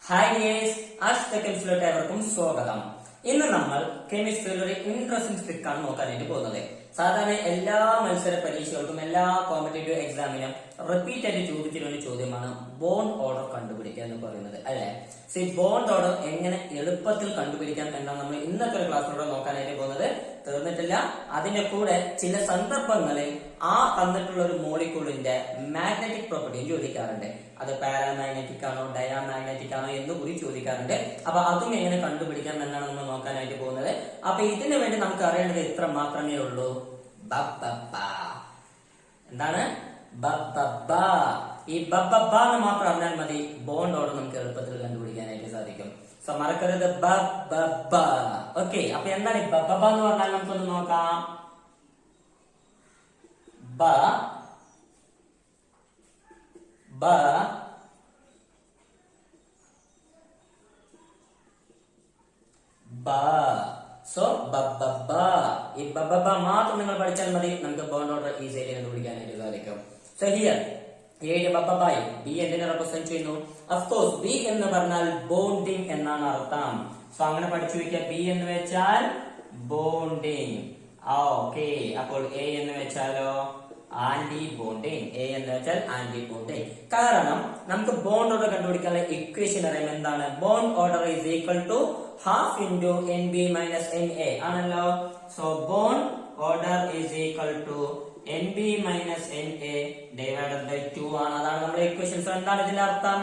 Hi guys, ash കെമിസ്ട്രിയിലോട്ട് ഏവർക്കും സ്വാഗതം. ഇന്ന് നമ്മൾ കെമിസ്ട്രിയിൽ ഒരു ഇൻട്രസ്റ്റിംഗ് ട്രിക്ക് ആണ് നോക്കാനായിട്ട് പോകുന്നത്. സാധാരണ എല്ലാ മത്സര പരീക്ഷകൾക്കും എല്ലാ കോമ്പറ്റേറ്റീവ് എക്സാമിനും റിപ്പീറ്റ് ആയിട്ട് ചോദിച്ചിരുന്ന ഒരു ചോദ്യമാണ് ബോണ്ട് ഓർഡർ കണ്ടുപിടിക്കുക എന്ന് പറയുന്നത്, അല്ലെ? ബോണ്ട് ഓർഡർ എങ്ങനെ എളുപ്പത്തിൽ കണ്ടുപിടിക്കാം എന്നാണ് നമ്മൾ ഇന്നത്തെ ഒരു ക്ലാസ്സിലൂടെ നോക്കാനായിട്ട് പോകുന്നത്. തീർന്നിട്ടില്ല. അതിന്റെ കൂടെ ചില സന്ദർഭങ്ങളിൽ ആ തന്നിട്ടുള്ള ഒരു മോളിക്യൂളിന്റെ മാഗ്നറ്റിക് പ്രോപ്പർട്ടിയും ചോദിക്കാറുണ്ട്. അത് പാരാമാഗ്നറ്റിക് ആണോ ഡയാമാഗ്നറ്റിക് ആണോ എന്ന് കൂടി ചോദിക്കാറുണ്ട്. അപ്പൊ അതും എങ്ങനെ കണ്ടുപിടിക്കാം എന്നാണ് നമ്മൾ നോക്കാനായിട്ട് പോകുന്നത്. അപ്പൊ ഇതിനു വേണ്ടി നമുക്ക് അറിയേണ്ടത് ഇത്ര മാത്രമേ ഉള്ളൂ. എന്താണ് ഈ ബബ്ബ എന്ന് മാത്രം അറിഞ്ഞാൽ മതി. ബോണ്ട് ഓർഡർ നമുക്ക് എളുപ്പത്തിൽ കണ്ടുപിടിക്കാനായിട്ട് സാധിക്കും. സോ മറക്കരുത് ബബ്ബ. ഓക്കെ, അപ്പൊ എന്താണ് ഈ ബബ്ബ എന്ന് പറഞ്ഞാൽ നമുക്കൊന്ന് നോക്കാം. ബ സോ ബബ്ബ. ഈ ബബ്ബ മാത്രം നിങ്ങൾ പഠിച്ചാൽ മതി. നമുക്ക് ബോണ്ട് ഓർഡർ ഈസിയായിട്ട് കണ്ടുപിടിക്കാനായിട്ട് സാധിക്കും. സോ ഹിയർ ബബ്ബായി ബി എന്തിനെ റെപ്രസെന്റ് ചെയ്യുന്നു? അഫ്കോഴ്സ് ബി എന്ന് പറഞ്ഞാൽ ബോണ്ടിങ് എന്നാണ് അർത്ഥം. സോ അങ്ങനെ പഠിച്ചു വെക്കുക. ബി എന്ന് വെച്ചാൽ ബോണ്ടിങ്. ഓക്കെ, അപ്പോൾ എ എന്ന് വെച്ചാലോ ആന്റി ബോണ്ടിങ്. എ എന്ന് വെച്ചാൽ ആന്റി ബോണ്ടിങ്. കാരണം നമുക്ക് ബോണ്ട് ഓർഡർ കണ്ടുപിടിക്കാനുള്ള ഇക്വേഷൻ അറിയാം. എന്താണ്? Bond order is equal to half into N B minus N A ആണല്ലോ. So bond order is equal to N B minus N A divided by 2 ആണ്. അതാണ് നമ്മുടെ ഇക്വേഷൻസ്. എന്താണ് ഇതിന്റെ അർത്ഥം?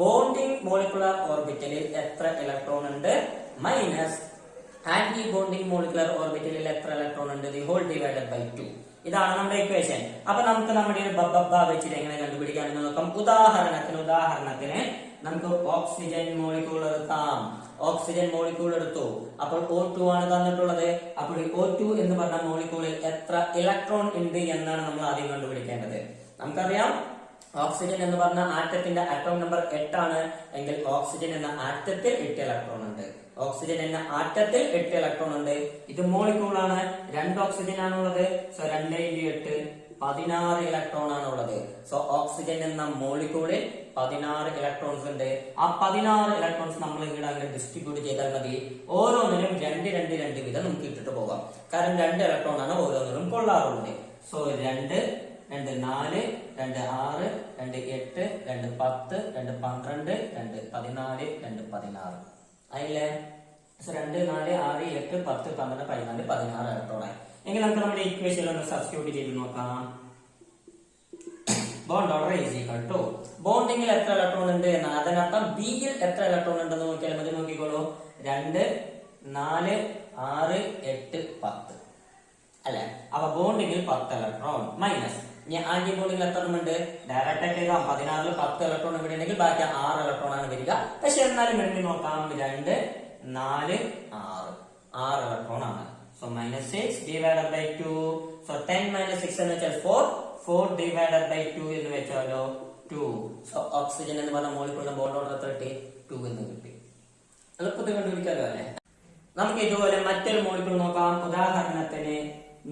ബോണ്ടിങ് മോളിക്കുലർ ഓർബിറ്റലിൽ എത്ര ഇലക്ട്രോൺ ഉണ്ട് മൈനസ് ആന്റി ബോണ്ടിങ് മോളിക്കുലർ ഓർബിറ്റലിൽ എത്ര ഇലക്ട്രോൺ ഉണ്ട്, ദി ഹോൾ ഡിവൈഡഡ് ബൈ 2. ഇതാണ് നമ്മുടെ ഇക്വേഷൻ. അപ്പൊ നമുക്ക് നമ്മുടെ ഒരു ബബ്ബ വെച്ചിട്ട് എങ്ങനെ കണ്ടുപിടിക്കാമെന്ന് നോക്കാം. ഉദാഹരണത്തിന് നമുക്ക് ഓക്സിജൻ മോളിക്യൂൾ എടുക്കാം. ഓക്സിജൻ മോളിക്യൂൾ എടുത്തു. അപ്പോൾ O2 ആണ് തന്നിട്ടുള്ളത്. അപ്പോൾ O2 എന്ന് പറഞ്ഞ മോളിക്യൂളിൽ എത്ര ഇലക്ട്രോൺ ഉണ്ട് എന്നാണ് നമ്മൾ ആദ്യം കണ്ടുപിടിക്കേണ്ടത്. നമുക്കറിയാം ഓക്സിജൻ എന്ന് പറഞ്ഞ ആറ്റത്തിന്റെ ആറ്റോം നമ്പർ 8 ആണ് എങ്കിൽ ഓക്സിജൻ എന്ന ആറ്റത്തിൽ 8 ഇലക്ട്രോൺ ഉണ്ട്. ഓക്സിജൻ എന്ന ആറ്റത്തിൽ 8 ഇലക്ട്രോൺ ഉണ്ട്. ഇത് മോളിക്യൂൾ ആണ്. 2 ഓക്സിജൻ ആണുള്ളത്. സോ 2 × 8 16 ഇലക്ട്രോൺ ആണുള്ളത്. സോ ഓക്സിജൻ എന്ന മോളിക്യൂളിൽ 16 ഇലക്ട്രോൺസ് ഉണ്ട്. ആ 16 ഇലക്ട്രോൺസ് നമ്മൾ ഇവിടെ അങ്ങനെ ഡിസ്ട്രിബ്യൂട്ട് ചെയ്താൽ മതി. ഓരോന്നിനും 2 വീതം നമുക്ക് ഇട്ടിട്ട് പോകാം. കാരണം 2 ഇലക്ട്രോൺ ആണ് ഓരോന്നിനും കൊള്ളാറുള്ളത്. സോ 2 2 4 2 6 2 8 2 10 2 12 2 14 2 16 ആയില്ലേ? 2 4 6 8 10 12 14 16 ഇലക്ട്രോൺ ആയി. എങ്കിൽ നമുക്ക് നമ്മുടെ ഇക്വേഷൻ ഒന്ന് സബ്സ്റ്റിറ്റ്യൂട്ട് ചെയ്ത് നോക്കാം. Bond order is equal to ബോണ്ടിങ്ങിൽ എത്ര ഇലക്ട്രോൺ ഉണ്ട് എന്നാണ്. അതിനർത്ഥം ബിയിൽ എത്ര ഇലക്ട്രോൺ ഉണ്ടെന്ന് നോക്കിയാൽ മതി. നോക്കിക്കോളൂ. 2 4 6 8 10 അല്ലെ? അപ്പൊ ബോണ്ടിങ്ങിൽ 10 ഇലക്ട്രോൺ മൈനസ് ആന്റി ബോണ്ടിങ്ങിൽ എത്ര ഉണ്ട്? ഡയറക്റ്റ് ആയിട്ട് 16 10 ഇലക്ട്രോൺ ഇവിടെ ഉണ്ടെങ്കിൽ ബാക്കി 6 ഇലക്ട്രോൺ ആണ് വരിക. പക്ഷെ എന്നാലും എണ്ണി നോക്കാം. 2 4 6 ഇലക്ട്രോൺ ആണ്. So minus 6 divided by 2. So 10 minus 6 എന്ന് വെച്ചാൽ 4 divided by 2 എന്ന് വെച്ചാലോ 2. So ഓക്സിജൻ എന്ന് പറഞ്ഞ മോളിക്യൂളിന്റെ ബോണ്ട് ഓർഡർ എത്ര കിട്ടി? 2 എന്ന് കിട്ടി. എളുപ്പത്തിൽ കണ്ടുപിടിക്കാമല്ലോ അല്ലെ? നമുക്ക് ഇതുപോലെ മറ്റൊരു മോളിക്യൂൾ നോക്കാം. ഉദാഹരണത്തിന്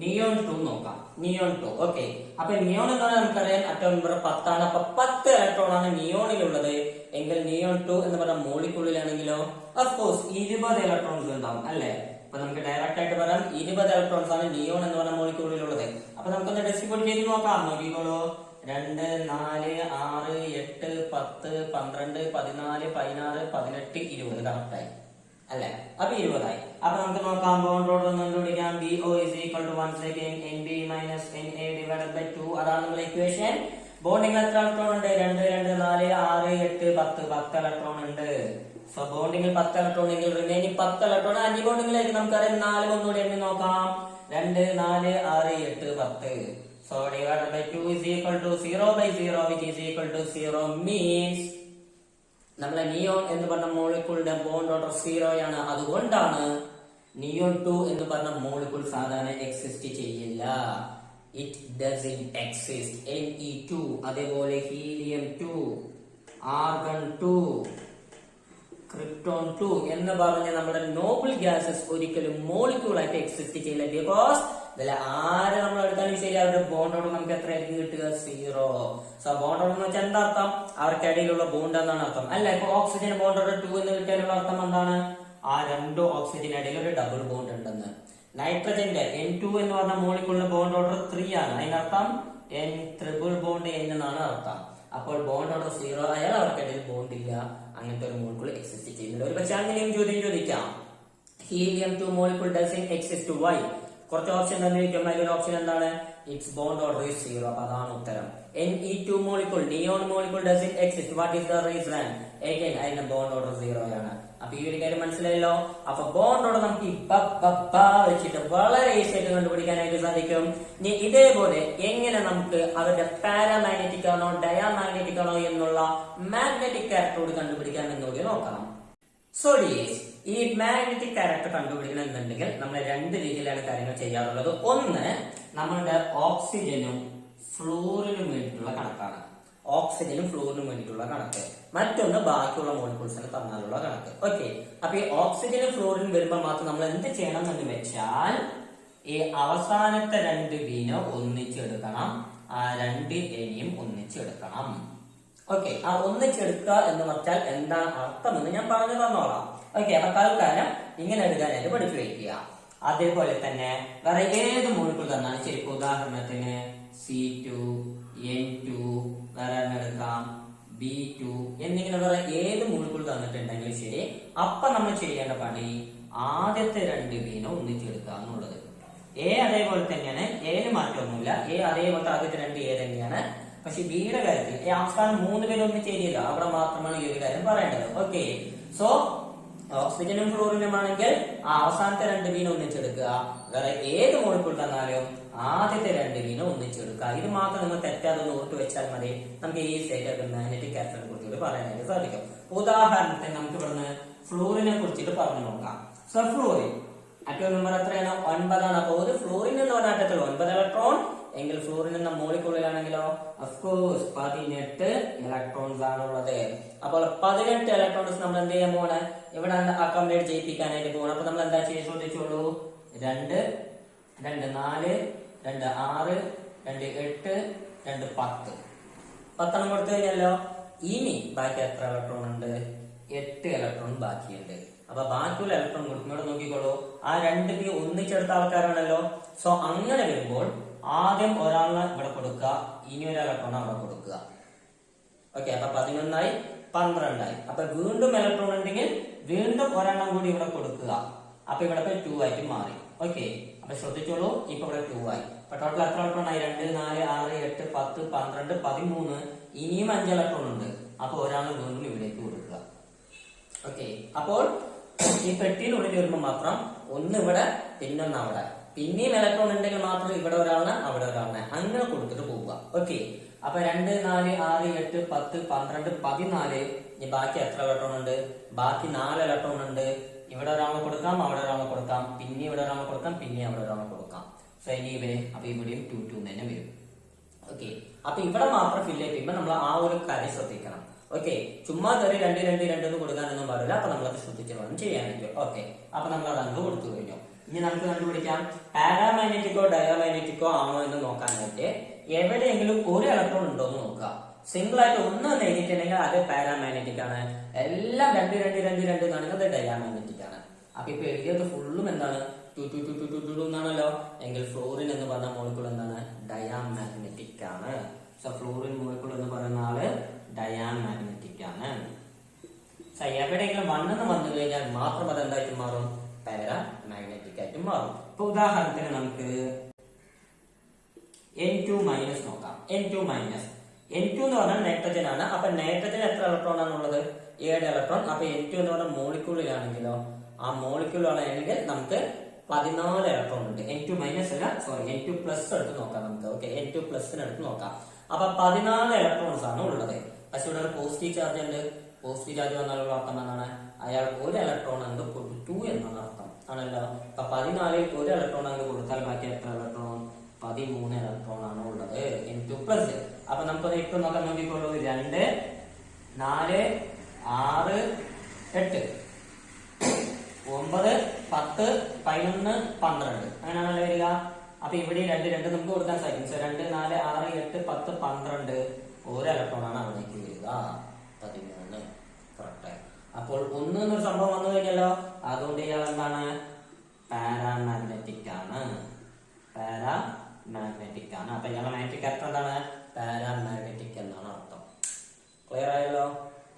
നിയോൺ 2 നോക്കാം. നിയോൺ 2. ഓക്കെ, അപ്പൊ നിയോൺ എന്ന് പറഞ്ഞാൽ നമുക്കറിയാം അറ്റോം നമ്പർ 10 ആണ്. അപ്പൊ 10 ഇലക്ട്രോൺ ആണ് നിയോണിലുള്ളത്. എങ്കിൽ നിയോൺ 2 എന്ന് പറഞ്ഞ മോളിക്യൂളിലാണെങ്കിലോ അഫ്കോഴ്സ് 20 ഇലക്ട്രോൺസ് ഉണ്ടാവും അല്ലെ? അപ്പൊ നമുക്ക് ഡയറക്റ്റ് ആയിട്ട് പറയാം 20 ഇലക്ട്രോൺസ് ആണ് നിയോൺ എന്ന് പറഞ്ഞ മോളിക്യൂളിലുള്ളത്. അപ്പൊ നമുക്കൊന്ന് ഡിസ്ട്രിബ്യൂട്ട് ചെയ്ത് നോക്കാം. നോക്കിക്കോളൂ. 2 4 6 8 10 12 14 16 18 20 കറക്റ്റായി അല്ലെ? അപ്പൊ 20 ആയി. അപ്പൊ നമുക്ക് നോക്കാം. ബോണ്ട് ഓർഡർ ഒന്ന് കണ്ടുപിടിക്കാം. BO is equal to once again NB minus NA divided by 2. അതാണ് നമ്മുടെ ഇക്വേഷൻ. ബോണ്ടിങ് എത്ര ഇലക്ട്രോൺ ഉണ്ട്? 2 2 4 6 8 10 ഇലക്ട്രോൺ ഉണ്ട്. സോ ബോണ്ടിങ്ങിൽ 10 ഇലക്ട്രോൺ എങ്കിൽ റിമൈനിങ് 10 ഇലക്ട്രോൺ ആന്റി ബോണ്ടിങ്ങിലേക്ക് നമുക്കറിയാം 4 ഒന്നുകൂടി എണ്ണി നോക്കാം. 2 4 6 8 10. So divided by 2 is equal to 0 by 0 which is equal to 0 means നമ്മളെ നിയോൺ എന്ന് പറഞ്ഞ മോളിക്യൂളിന്റെ ബോണ്ട് ഓർഡർ 0 ആണ്. അതുകൊണ്ടാണ് നിയോൺ 2 എന്ന് പറഞ്ഞ മോളിക്യൂൾ സാധാരണ എക്സിസ്റ്റ് ചെയ്യില്ല. It doesn't exist. Ne2 അതേപോലെ ഹീലിയം 2 ആർഗൺ 2 ക്രിപ്റ്റോൺ 2 എന്ന് പറഞ്ഞ നമ്മുടെ നോബിൾ ഗ്യാസസ് ഒരിക്കലും മോളിക്യൂൾ ആയിട്ട് എക്സിസ്റ്റ് ചെയ്യില്ല. ബിക്കോസ് ഇതിൽ ആര് നമ്മൾ എടുത്താലും ശരി അവരുടെ ബോണ്ട് ഓർഡർ നമുക്ക് എത്രയായിരിക്കും കിട്ടുക? 0. സോ ബോണ്ട് ഓർഡർ എന്ന് വെച്ചാൽ എന്താ അർത്ഥം? അവർക്കിടയിലുള്ള ബോണ്ട് എന്നാണ് അർത്ഥം. അല്ല, ഇപ്പൊ ഓക്സിജൻ ബോണ്ട് ഓർഡർ 2 എന്ന് കിട്ടിയാലുള്ള അർത്ഥം എന്താണ്? ആ രണ്ടു ഓക്സിജനിടയിൽ ഒരു ഡബിൾ ബോണ്ട് ഉണ്ടെന്ന്. നൈട്രജന്റെ N2 എന്ന് പറഞ്ഞ മോളിക്കുള്ള ബോണ്ട് ഓർഡർ 3 ആണ്. അതിനർത്ഥം N ട്രിപ്പിൾ ബോണ്ട് N എന്നാണ് അർത്ഥം. അപ്പോൾ ബോണ്ട് ഓർഡർ 0 ആയാൽ അവർക്കിടയിൽ ബോണ്ട് ഇല്ല, അങ്ങനത്തെ ഒരു മോളിക്കൂൾ എക്സിസ്റ്റ് ചെയ്യുന്നില്ല. ഒരു പക്ഷെ അങ്ങനെയും ചോദ്യം ചോദിക്കാം. Helium 2 molecule doesn't exist. Why? കുറച്ച് ഓപ്ഷൻ തന്നിരിക്കും. അതിലൊരു ഓപ്ഷൻ എന്താണ്? It's bond order is 0. അപ്പൊ അതാണ് ഉത്തരം. Ne2 molecule neon molecule doesn't exist. What is the reason? Again അതിന്റെ ബോണ്ട് ഓർഡർ 0 ആണ്. അപ്പൊ ഈ ഒരു കാര്യം മനസ്സിലായല്ലോ. അപ്പൊ ബോണ്ട് ഓർഡർ നമുക്ക് വെച്ചിട്ട് വളരെ ഈസി ആയിട്ട് കണ്ടുപിടിക്കാനായിട്ട് സാധിക്കും. ഇനി ഇതേപോലെ എങ്ങനെ നമുക്ക് അവരുടെ പാരാമാഗ്നറ്റിക് ആണോ ഡയാമാഗ്നറ്റിക് ആണോ എന്നുള്ള മാഗ്നറ്റിക് ക്യാരക്ടറോട് കണ്ടുപിടിക്കാം എന്നുകൂടി നോക്കണം. സോ ഡിയേഴ്സ്, ഈ മാഗ്നറ്റിക് ക്യാരക്ടർ കണ്ടുപിടിക്കണം എന്നുണ്ടെങ്കിൽ നമ്മൾ രണ്ട് രീതിയിലാണ് കാര്യങ്ങൾ ചെയ്യാറുള്ളത്. ഒന്ന്, നമ്മളുടെ ഓക്സിജനും ഫ്ലൂറിനും വേണ്ടിയിട്ടുള്ള കണക്കാണ്. ഓക്സിജനും ഫ്ലൂറിനും വേണ്ടിയിട്ടുള്ള കണക്ക്. മറ്റൊന്ന് ബാക്കിയുള്ള മോളിക്യൂൾസിന് തന്നാലുള്ള കണക്ക്. ഓക്കെ, അപ്പൊ ഈ ഓക്സിജനും ഫ്ലൂറിനും വരുമ്പോൾ മാത്രം നമ്മൾ എന്ത് ചെയ്യണം എന്ന് വെച്ചാൽ ഈ അവസാനത്തെ 2 ബീനെ ഒന്നിച്ചെടുക്കണം, ആ 2 എയും ഒന്നിച്ചെടുക്കണം. ഓക്കെ, ആ ഒന്നിച്ചെടുക്കുക എന്ന് പറഞ്ഞാൽ എന്താണ് അർത്ഥം എന്ന് ഞാൻ പറഞ്ഞു തന്നോളാം. ഓക്കെ, അപ്പൊ തൽക്കാലം ഇങ്ങനെ എടുക്കാനായിട്ട് പഠിച്ചു വയ്ക്കുക. അതേപോലെ തന്നെ വേറെ ഏത് മോളിക്യൂൾ തന്നാലും ശരി, ഉദാഹരണത്തിന് C2, N2, വേറെ എടുക്കാം B2 എന്നിങ്ങനെ വേറെ ഏത് മോളിക്യൂൾ തന്നിട്ടുണ്ടെങ്കിലും ശരി, അപ്പൊ നമ്മൾ ചെയ്യേണ്ട പണി ആദ്യത്തെ 2 ബീനെ ഒന്നിച്ചെടുക്കുക എന്നുള്ളത്. എ അതേപോലെ തന്നെയാണ്, എന് മാറ്റമൊന്നുമില്ല. എ അതേപോലത്തെ ആദ്യത്തെ 2 എ തന്നെയാണ്. പക്ഷെ ബിയുടെ കാര്യത്തിൽ ഈ അവസാനം 3 പേര് ഒന്നും ശരിയല്ല, അവിടെ മാത്രമാണ് ഈ ഒരു കാര്യം പറയേണ്ടത്. ഓക്കെ, സോ ഓക്സിജനും ഫ്ലൂറിനും ആണെങ്കിൽ ആ അവസാനത്തെ 2 ബീനെ ഒന്നിച്ചെടുക്കുക. വേറെ ഏത് മോളിക്കൂൾ തന്നാലും ആദ്യത്തെ 2 ബീനെ ഒന്നിച്ചെടുക്കുക. ഇത് മാത്രം നിങ്ങൾ തെറ്റാതെ ഓർത്ത് വെച്ചാൽ മതി. നമുക്ക് ഈസി ആയിട്ട് മാഗ്നറ്റിക് ക്യാരക്ടറിനെ കുറിച്ചിട്ട് പറയാനായിട്ട് സാധിക്കും. ഉദാഹരണത്തിന് നമുക്ക് ഇവിടുന്ന് ഫ്ലൂറിനെ കുറിച്ചിട്ട് പറഞ്ഞു നോക്കാം. സോ ഫ്ലൂറിൻ അറ്റോം നമ്പർ എത്രയാണ്? 9 ആണ്. അപ്പോൾ ഒരു ഫ്ലൂറിൻ എന്ന് പറഞ്ഞ അറ്റത്തിൽ 9 ഇലക്ട്രോൺ എങ്കിൽ ഫ്ലൂറിൻ എന്ന മോളിക്യൂളിലാണെങ്കിലോ അഫ്കോഴ്സ് 18 ഇലക്ട്രോൺസ് ആണുള്ളത്. അപ്പോൾ 18 ഇലക്ട്രോൺസ് നമ്മൾ എന്ത് ചെയ്യാൻ പോണ്? ഇവിടെ അക്കോമഡേറ്റ് ചെയ്യിപ്പിക്കാനായിട്ട് പോകണം. അപ്പൊ നമ്മൾ എന്താ ചെയ്ത് ശ്രദ്ധിച്ചോളൂ. 2, 2, 4, 2, 6, 2, 8, 2, 10. 10 കൊടുത്തു കഴിഞ്ഞല്ലോ. ഇനി ബാക്കി എത്ര ഇലക്ട്രോൺ ഉണ്ട്? 8 ഇലക്ട്രോൺ ബാക്കിയുണ്ട്. അപ്പൊ ബാക്കിയുള്ള ഇലക്ട്രോൺ കൊടുക്കുമ്പോൾ നോക്കിക്കോളൂ, ആ 2 ബി ഒന്നിച്ചെടുത്ത ആൾക്കാരാണല്ലോ. സോ അങ്ങനെ വരുമ്പോൾ ആദ്യം ഒരാളിനെ ഇവിടെ കൊടുക്കുക, ഇനി ഒരു ഇലക്ട്രോൺ അവിടെ കൊടുക്കുക. ഓക്കെ, അപ്പൊ 11 ആയി, 12 ആയി. അപ്പൊ വീണ്ടും ഇലക്ട്രോൺ ഉണ്ടെങ്കിൽ വീണ്ടും ഒരെണ്ണം കൂടി ഇവിടെ കൊടുക്കുക. അപ്പൊ ഇവിടെ 2 ആയിട്ട് മാറി. ഓക്കെ, അപ്പൊ ശ്രദ്ധിച്ചോളൂ, ഇപ്പൊ ഇവിടെ 2 ആയി. അപ്പൊ ടോട്ടൽ എത്ര ഇലക്ട്രോൺ ആയി? 2, 4, 6, 8, 10, 12, 13. ഇനിയും 5 ഇലക്ട്രോൺ ഉണ്ട്. അപ്പൊ ഒരാൾ വീണ്ടും ഇവിടേക്ക് കൊടുക്കുക. ഓക്കെ, അപ്പോൾ ഈ പെട്ടിയിനുള്ളിൽ വരുമ്പോൾ മാത്രം ഒന്ന് ഇവിടെ പിന്നൊന്ന് അവിടെ, പിന്നെയും ഇലക്ട്രോൺ ഉണ്ടെങ്കിൽ മാത്രം ഇവിടെ ഒരാളിനെ അവിടെ ഒരാളിനെ അങ്ങനെ കൊടുത്തിട്ട് പോവുക. ഓക്കെ, അപ്പൊ 2, 4, 6, 8, 10, 12, 14. ഇനി ബാക്കി എത്ര ഇലക്ട്രോൺ ഉണ്ട്? ബാക്കി 4 ഇലക്ട്രോൺ ഉണ്ട്. ഇവിടെ ഒരാളെ കൊടുക്കാം, അവിടെ ഒരാളെ കൊടുക്കാം, പിന്നെ ഇവിടെ ഒരാളെ കൊടുക്കാം, പിന്നെ അവിടെ ഒരാളെ കൊടുക്കാം. സോ ഇനി ഇവര് അപ്പൊ ഇവിടെയും 2, 2 തന്നെ വരും. ഓക്കെ, അപ്പൊ ഇവിടെ മാത്രം ഫില്ല് ചെയ്യുമ്പോൾ നമ്മൾ ആ ഒരു കാര്യം ശ്രദ്ധിക്കണം. ഓക്കെ, ചുമ്മാ കയറി 2, 2, 2 എന്ന് കൊടുക്കാനൊന്നും പാടില്ല. അപ്പൊ നമ്മളത് ശ്രദ്ധിച്ച് വേണം ചെയ്യാനായിട്ട്. ഓക്കെ, അപ്പൊ നമ്മൾ അത് അങ്ങ് കൊടുത്തു കഴിഞ്ഞു. ഇനി നമുക്ക് കണ്ടുപിടിക്കാം പാരാമാഗ്നറ്റിക്കോ ഡയാമാഗ്നറ്റിക്കോ ആണോ എന്ന് നോക്കാനായിട്ട് എവിടെയെങ്കിലും ഒരു ഇലക്ട്രോൺ ഉണ്ടോ എന്ന് നോക്കുക. സിംഗിൾ ആയിട്ട് ഒന്ന് എഴുതിയിട്ടുണ്ടെങ്കിൽ അത് പാരാമാഗ്നറ്റിക് ആണ്. എല്ലാം 2, 2, 2, 2 എന്നാണെങ്കിൽ അത് ഡയാമാഗ്നറ്റിക് ആണ്. അപ്പൊ ഇപ്പൊ എഴുതിയത് ഫുള്ളും എന്താണ്? 2, 2, 2, 2, 2 എന്നാണല്ലോ. എങ്കിൽ ഫ്ലൂറിൻ എന്ന് പറഞ്ഞ മോളിക്കൂൾ എന്താണ്? ഡയാമാഗ്നറ്റിക് ആണ്. സോ ഫ്ലൂറിൻ മോളിക്കൂൾ എന്ന് പറയുന്ന ആള് ഡയാമാഗ്നറ്റിക് ആണ്. സോ എവിടെയെങ്കിലും 1 എന്ന് വന്നു കഴിഞ്ഞാൽ മാത്രം അത് എന്തായിട്ട് മാറും? പാരാമാഗ്നറ്റിക് ആയിട്ട് മാറും. ഇപ്പൊ ഉദാഹരണത്തിന് നമുക്ക് N2 മൈനസ് നോക്കാം. N2 മൈനസ്, N2 എന്ന് പറഞ്ഞാൽ നൈട്രജൻ ആണ്. അപ്പൊ നൈട്രജൻ എത്ര ഇലക്ട്രോൺ ആണുള്ളത്? 7 ഇലക്ട്രോൺ. അപ്പൊ N2 എന്ന് പറഞ്ഞ മോളിക്യൂളിലാണെങ്കിലോ ആ മോളിക്യൂളാണെങ്കിൽ നമുക്ക് 14 ഇലക്ട്രോൺ ഉണ്ട്. N2 മൈനസ് അല്ല, സോറി, N2 പ്ലസ് എടുത്ത് നോക്കാം നമുക്ക്. ഓക്കെ, N2 പ്ലസിന് എടുത്ത് നോക്കാം. അപ്പൊ 14 ഇലക്ട്രോൺസ് ആണ് ഉള്ളത്. പക്ഷെ ഇവിടെ ഒരു പോസിറ്റീവ് ചാർജ് ഉണ്ട്. പോസിറ്റീവ് ചാർജ് വന്നാലുള്ള അർത്ഥം എന്താണ്? അയാൾ ഒരു ഇലക്ട്രോൺ അങ്ങ് കൊടുത്തു എന്നാണ് അർത്ഥം ആണല്ലോ. അപ്പൊ 14 ഒരു ഇലക്ട്രോൺ അങ്ങ് കൊടുത്താൽ ബാക്കി എത്ര ഇലക്ട്രോൺ? 13 ഇലക്ട്രോൺ ആണ് ഉള്ളത്. N2 plus. അപ്പൊ നമുക്കത് ഇട്ട് നോക്കാൻ നോക്കിക്കോളൂ. 2, 4, 6, 8, 9, 10, 11, 12 അങ്ങനെയാണല്ലോ വരിക. അപ്പൊ ഇവിടെ രണ്ട് നമുക്ക് കൊടുക്കാൻ സാധിക്കും. സോ 2, 4, 6, 8, 10, 12 ഒരു ഇലക്ട്രോൺ ആണ് അവിടേക്ക് വരിക. 13 കറക്റ്റ്. അപ്പോൾ 1 എന്നൊരു സംഭവം വന്നു കഴിഞ്ഞല്ലോ, അതുകൊണ്ട് ഇയാൾ എന്താണ്? പാരാമാഗ്നറ്റിക് ആണ്. പാരാമാഗ്നറ്റിക് ആണ്. അപ്പൊ ഇയാളുടെ മാഗ്നറ്റിക് ക്യാരക്ടർ എന്താണ്? പാരാമാഗ്നറ്റിക് എന്നാണ് അർത്ഥം. ക്ലിയർ ആയല്ലോ?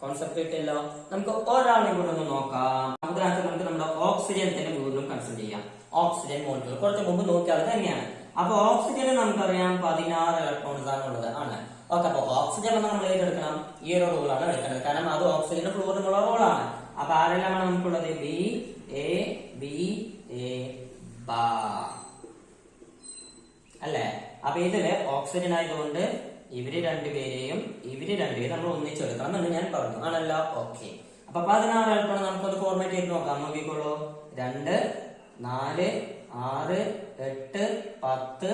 കോൺസെപ്റ്റ് കിട്ടിയല്ലോ? നമുക്ക് ഒരാളെ കൂടെ ഒന്ന് നോക്കാം. ഉദാഹരണത്തിന് നമുക്ക് നമ്മുടെ ഓക്സിജൻ തന്നെ വീണ്ടും കൺസിഡർ ചെയ്യാം. ഓക്സിജൻ മോളിക്യൂൾ കുറച്ച് മുമ്പ് നോക്കിയാൽ തന്നെയാണ്. അപ്പൊ ഓക്സിജന് നമുക്കറിയാം 16 ഇലക്ട്രോൺസ് ആണ് ഉള്ളത് ആണ്. ഓക്കെ, അപ്പൊ ഓക്സിജൻ നമ്മൾ ഏതെടുക്കണം? ഈ ഒരു റോളാണ് എടുക്കുന്നത്. കാരണം അത് ഓക്സിജന് ഫ്ലൂറിനുള്ള റോളാണ്. അപ്പൊ ആരെല്ലാമാണ് നമുക്കുള്ളത്? ബി എ ബാ അല്ലേ? അപ്പൊ ഇതില് ഓക്സിജൻ ആയതുകൊണ്ട് ഇവര് രണ്ടുപേരെയും നമ്മൾ ഒന്നിച്ചെടുക്കണം എന്ന് ഞാൻ പറഞ്ഞു ആണല്ലോ. ഓക്കെ, അപ്പൊ 16 ഇലക്ട്രോൺ നമുക്കൊന്ന് ഫോർമാറ്റ് ചെയ്ത് നോക്കാം. നോക്കിക്കോളൂ. 2, 4, 6, 8, 10,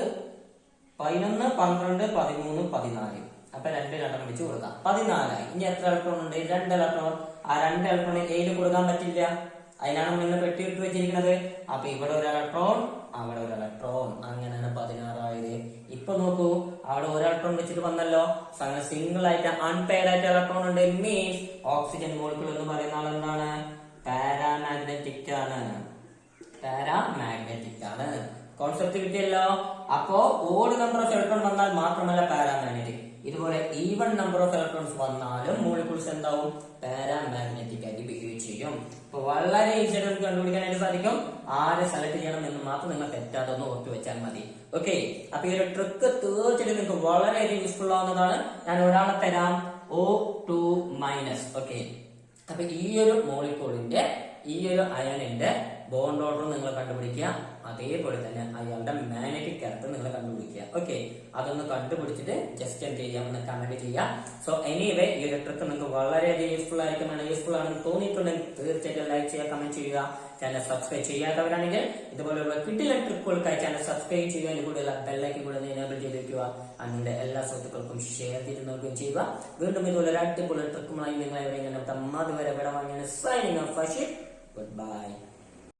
11, 12, 13, 14. അപ്പൊ 2 വെച്ച് കൊടുക്കാം. 14. ഇനി എത്ര ഇലക്ട്രോൺ ഉണ്ട്? 2 ഇലക്ട്രോൺ. ആ 2 ഇലക്ട്രോൺ എയിൽ കൊടുക്കാൻ പറ്റില്ല. അതിനാണ് നമ്മൾ ഇങ്ങനെ പെട്ടി ഇട്ട് വെച്ചിരിക്കുന്നത്. അപ്പൊ ഇവിടെ ഒരു ഇലക്ട്രോൺ, അവിടെ ഒരു ഇലക്ട്രോൺ, അങ്ങനെയാണ് 16 ആയത്. ഇപ്പൊ നോക്കൂ, അവിടെ ഒരു ഇലക്ട്രോൺ വെച്ചിട്ട് വന്നല്ലോ. അങ്ങനെ സിംഗിൾ ആയിട്ട് അൺപെയർഡ് ആയിട്ട് ഇലക്ട്രോൺ ഉണ്ട്. മീൻസ് ഓക്സിജൻ മോളിക്യൂൾ എന്ന് പറയുന്ന ആൾ എന്താണ്? പാരാമാഗ്നറ്റിക് ആണ്. പാരാമാഗ്നറ്റിക് ആണ്. കോൺസെപ്റ്റ് കിട്ടിയല്ലോ? അപ്പോ ഓഡ് നമ്പർ ഓഫ് ഇലക്ട്രോൺ വന്നാൽ മാത്രമല്ല പാരാമാഗ്നറ്റിക്, ഇതുപോലെ ഈവൺ നമ്പർ ഓഫ് ഇലക്ട്രോൺസ് വന്നാലും മോളിക്യൂൾസ് എന്താവും? പാരാമാഗ്നറ്റിക് ആയിട്ട് ബിഹേവ് ചെയ്യും. അപ്പൊ വളരെ ഈസി ആയിട്ട് നമുക്ക് കണ്ടുപിടിക്കാനായിട്ട് സാധിക്കും. ആരെ സെലക്ട് ചെയ്യണം എന്ന് മാത്രം നിങ്ങൾ തെറ്റാതെ ഒന്ന് ഓർത്തു വെച്ചാൽ മതി. ഓക്കെ, അപ്പൊ ഈ ഒരു ട്രിക്ക് തീർച്ചയായിട്ടും നിങ്ങൾക്ക് വളരെയധികം യൂസ്ഫുൾ ആവുന്നതാണ്. ഞാൻ ഒരാളെ തരാം, O2-. ഓക്കെ, അപ്പൊ ഈ ഒരു മോളിക്യൂളിന്റെ, ഈ ഒരു അയണിന്റെ ബോണ്ട് ഓർഡർ നിങ്ങൾ കണ്ടുപിടിക്കുക. അതേപോലെ തന്നെ അയാളുടെ മാഗ്നറ്റിക് ക്യാരക്ടർ നിങ്ങൾ കണ്ടുപിടിക്കുക. ഓക്കെ, അതൊന്ന് കണ്ടുപിടിച്ചിട്ട് ജസ്റ്റ് എന്ത് ചെയ്യാം എന്ന് കമന്റ് ചെയ്യാം. സോ എനിവേ, ഈ ഒരു ട്രിക്ക് നിങ്ങൾക്ക് വളരെയധികം യൂസ്ഫുൾ ആണെന്ന് തോന്നിയിട്ടുണ്ടെങ്കിൽ തീർച്ചയായിട്ടും ലൈക്ക് ചെയ്യുക, കമന്റ് ചെയ്യുക. ചാനൽ സബ്സ്ക്രൈബ് ചെയ്യാത്തവരാണെങ്കിൽ ഇതുപോലെയുള്ള കിട്ടിയ ട്രിക്കുകൾക്കായി ചാനൽ സബ്സ്ക്രൈബ് ചെയ്യുക. അതിന് കൂടെയുള്ള ബെല്ലൈക്കൻ കൂടെ എനേബിൾ ചെയ്ത് വെക്കുക. നിങ്ങളുടെ എല്ലാ സുഹൃത്തുക്കൾക്കും ഷെയർ ചെയ്ത് നൽകുകയും ചെയ്യുക. വീണ്ടും ഇതുപോലെ ഒരു അടിപൊളി ട്രിക്കുമായി നിങ്ങൾ എവിടെ അതുവരെ ഇവിടെ വാങ്ങിയാണ് സൈനിങ് ഓഫ്. Good bye.